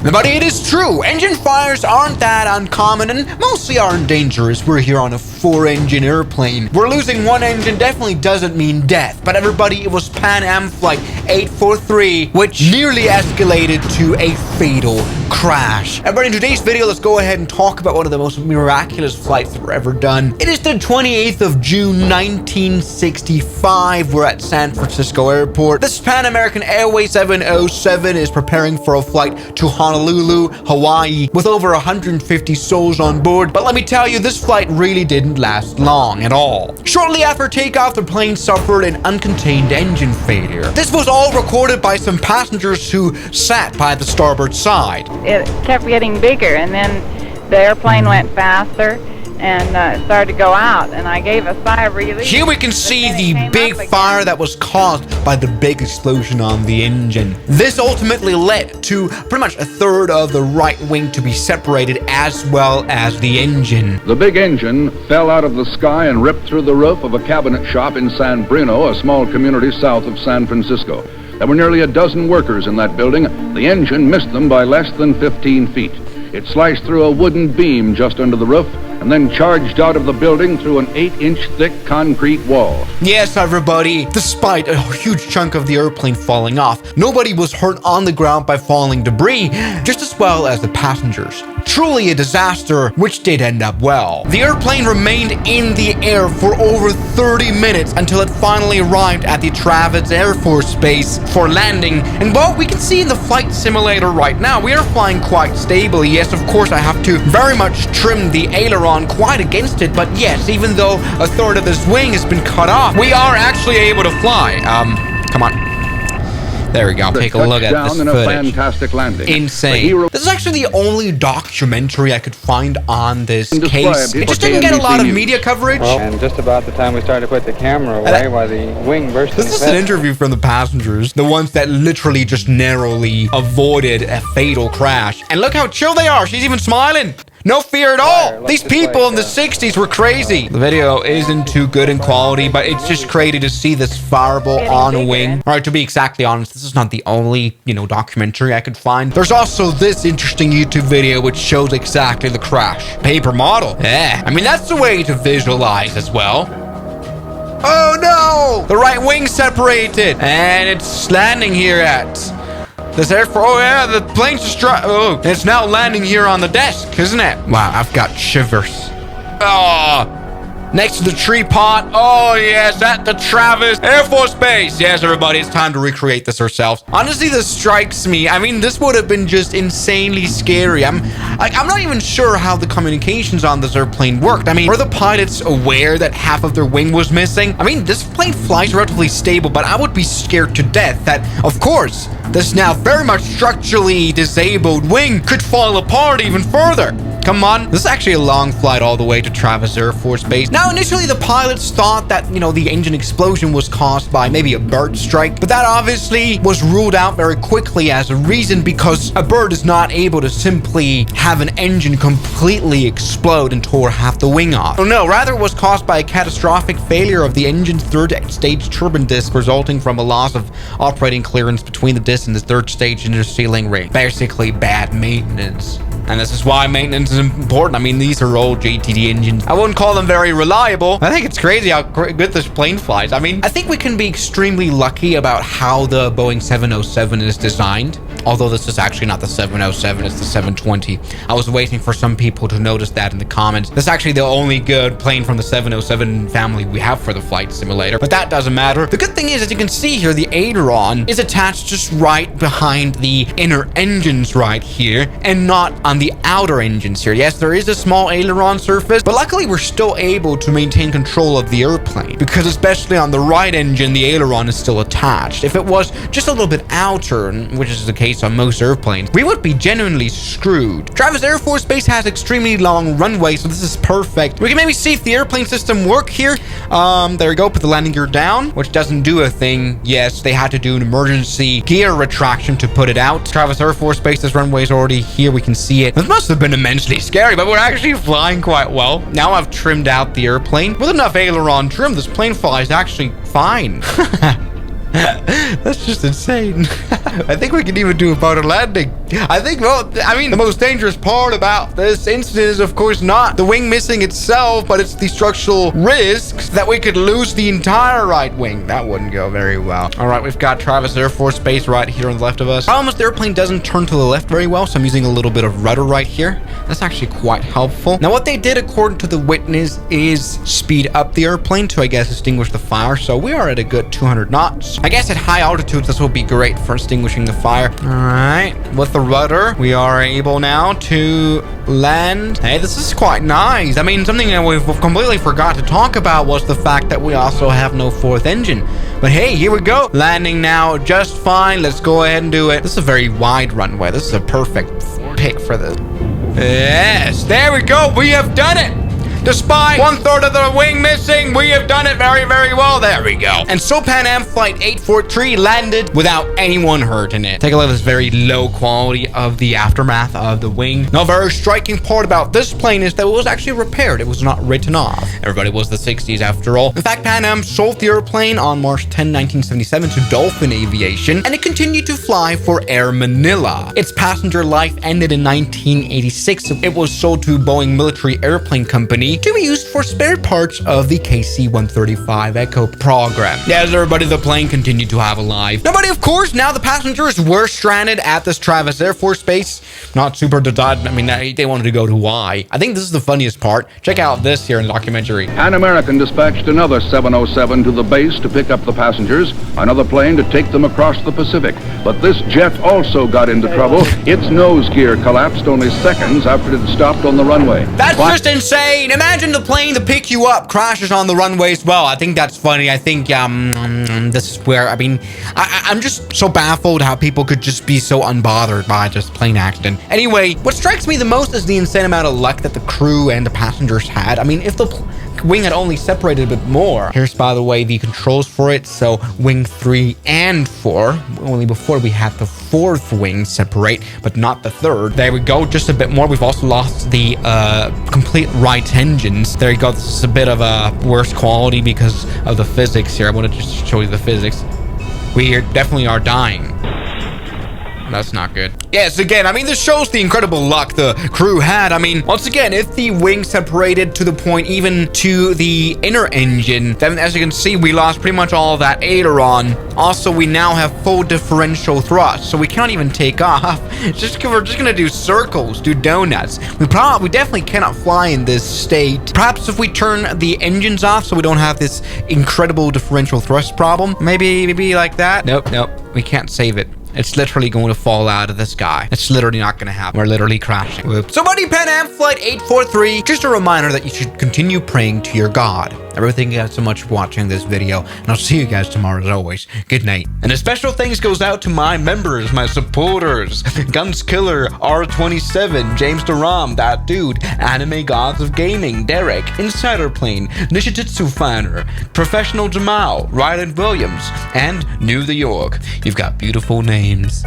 But it is true, engine fires aren't that uncommon and mostly aren't dangerous. We're here on a 4-engine airplane. We're losing one engine definitely doesn't mean death, but everybody, it was Pan Am Flight 843, which nearly escalated to a fatal crash. Everybody, in today's video, let's go ahead and talk about one of the most miraculous flights that were ever done. It is the 28th of June, 1965. We're at San Francisco Airport. This Pan American Airways 707 is preparing for a flight to Honolulu, Hawaii, with over 150 souls on board. But let me tell you, this flight really didn't last long at all. Shortly after takeoff, the plane suffered an uncontained engine failure. This was all recorded by some passengers who sat by the starboard side. It kept getting bigger, and then the airplane went faster and started to go out, and I gave a sigh of relief. Here we can see the big fire that was caused by the big explosion on the engine. This ultimately led to pretty much a third of the right wing to be separated, as well as the engine. The big engine fell out of the sky and ripped through the roof of a cabinet shop in San Bruno, a small community south of San Francisco. There were nearly a dozen workers in that building. The engine missed them by less than 15 feet. It sliced through a wooden beam just under the roof and then charged out of the building through an 8-inch thick concrete wall. Yes, everybody, despite a huge chunk of the airplane falling off, nobody was hurt on the ground by falling debris, just as well as the passengers. Truly a disaster, which did end up well. The airplane remained in the air for over 30 minutes until it finally arrived at the Travis Air Force Base for landing. And what we can see in the flight simulator right now, we are flying quite stably. Yes, of course, I have to very much trim the aileron quite against it, but yes, even though a third of this wing has been cut off, we are actually able to fly. Come on. There we go. Take a look at this footage. Fantastic landing. Insane. This is actually the only documentary I could find on this case. It just didn't get a lot of media coverage. Well, and just about the time we started to put the camera away while the wing burst. This is an interview from the passengers, the ones that literally just narrowly avoided a fatal crash. And look how chill they are. She's even smiling. No fear at all. These people in the 60s were crazy. The video isn't too good in quality, but it's just crazy to see this fireball on a wing. All right, to be exactly honest, this is not the only, documentary I could find. There's also this interesting YouTube video which shows exactly the crash. Paper model. Yeah, I mean, that's the way to visualize as well. Oh no! The right wing separated, and it's landing here at this airport. Oh yeah, the plane's just it's now landing here on the desk, isn't it? Wow, I've got shivers. Oh, next to the tree pot. Oh yes, at the Travis Air Force Base. Yes, everybody, it's time to recreate this ourselves. Honestly, this strikes me. I mean, this would have been just insanely scary. I'm not even sure how the communications on this airplane worked. I mean, were the pilots aware that half of their wing was missing? I mean, this plane flies relatively stable, but I would be scared to death that, of course, this now very much structurally disabled wing could fall apart even further. Come on. This is actually a long flight all the way to Travis Air Force Base. Now, initially, the pilots thought that, the engine explosion was caused by maybe a bird strike, but that obviously was ruled out very quickly as a reason because a bird is not able to simply have an engine completely explode and tore half the wing off. Oh no, rather it was caused by a catastrophic failure of the engine's third stage turbine disc, resulting from a loss of operating clearance between the disc and the third stage intersealing ring. Basically, bad maintenance. And this is why maintenance is important. I mean, these are old JTD engines. I wouldn't call them very reliable. I think it's crazy how good this plane flies. I mean, I think we can be extremely lucky about how the Boeing 707 is designed. Although this is actually not the 707, it's the 720. I was waiting for some people to notice that in the comments. This is actually the only good plane from the 707 family we have for the flight simulator, but that doesn't matter. The good thing is, as you can see here, the aileron is attached just right behind the inner engines right here, and not on the outer engines here. Yes, there is a small aileron surface, but luckily we're still able to maintain control of the airplane, because especially on the right engine, the aileron is still attached. If it was just a little bit outer, which is the case on most airplanes, we would be genuinely screwed. Travis Air Force Base has extremely long runway, so this is perfect. We can maybe see if the airplane system work here. There we go. Put the landing gear down, which doesn't do a thing. Yes, they had to do an emergency gear retraction to put it out. Travis Air Force Base, this runway is already here. We can see it. This must have been immensely scary, but we're actually flying quite well. Now I've trimmed out the airplane. With enough aileron trim, this plane flies actually fine. That's just insane. I think we can even do a powder landing. I think, well, I mean, the most dangerous part about this incident is, of course, not the wing missing itself, but it's the structural risks that we could lose the entire right wing. That wouldn't go very well. All right, we've got Travis Air Force Base right here on the left of us. Problem is the airplane doesn't turn to the left very well, so I'm using a little bit of rudder right here. That's actually quite helpful. Now, what they did, according to the witness, is speed up the airplane to, I guess, extinguish the fire. So we are at a good 200 knots. I guess at high altitudes, this will be great for extinguishing the fire. All right, with the rudder, we are able now to land. Hey, this is quite nice. I mean, something that we've completely forgot to talk about was the fact that we also have no fourth engine. But hey, here we go. Landing now just fine. Let's go ahead and do it. This is a very wide runway. This is a perfect pick for this. Yes, there we go. We have done it. Despite 1/3 of the wing missing, we have done it very, very well. There we go. And so Pan Am Flight 843 landed without anyone hurt in it. Take a look at this very low quality of the aftermath of the wing. Now, a very striking part about this plane is that it was actually repaired. It was not written off. Everybody was the 60s after all. In fact, Pan Am sold the airplane on March 10, 1977 to Dolphin Aviation, and it continued to fly for Air Manila. Its passenger life ended in 1986. It was sold to Boeing Military Airplane Company to be used for spare parts of the KC-135 Echo program. As everybody, the plane continued to have a life. Nobody, of course, now the passengers were stranded at this Travis Air Force Base. Not super decided. I mean, they wanted to go to Hawaii. I think this is the funniest part. Check out this here in the documentary. Pan American dispatched another 707 to the base to pick up the passengers, another plane to take them across the Pacific. But this jet also got into trouble. Its nose gear collapsed only seconds after it had stopped on the runway. That's just insane. Imagine the plane to pick you up crashes on the runway as well. I think that's funny. I think this is where, I mean, I'm just so baffled how people could just be so unbothered by just plane accident. Anyway, what strikes me the most is the insane amount of luck that the crew and the passengers had. I mean, if the wing had only separated a bit more. Here's, by the way, the controls for it. So wing 3 and 4. Only before we had the 4th wing separate, but not the 3rd. There we go, just a bit more. We've also lost the complete right engines. There you go. This is a bit of a worse quality because of the physics here. I want to just show you the physics. We definitely are dying. That's not good. Yes, again, I mean, this shows the incredible luck the crew had. I mean, once again, if the wing separated to the point even to the inner engine, then as you can see, we lost pretty much all of that aileron. Also, we now have full differential thrust, so we can't even take off. We're just gonna do circles, do donuts. We definitely cannot fly in this state. Perhaps if we turn the engines off so we don't have this incredible differential thrust problem, maybe like that. Nope, we can't save it. It's literally going to fall out of the sky. It's literally not going to happen. We're literally crashing. Whoops. So, buddy, Pan Am Flight 843, just a reminder that you should continue praying to your God. Everything, you guys so much for watching this video, and I'll see you guys tomorrow as always. Good night. And a special thanks goes out to my members, my supporters, Guns Killer, R27, James Deram, That Dude, Anime Gods of Gaming, Derek, Insider Plane, Nishijitsu Finder, Professional Jamal, Ryland Williams, and New the York. You've got beautiful names.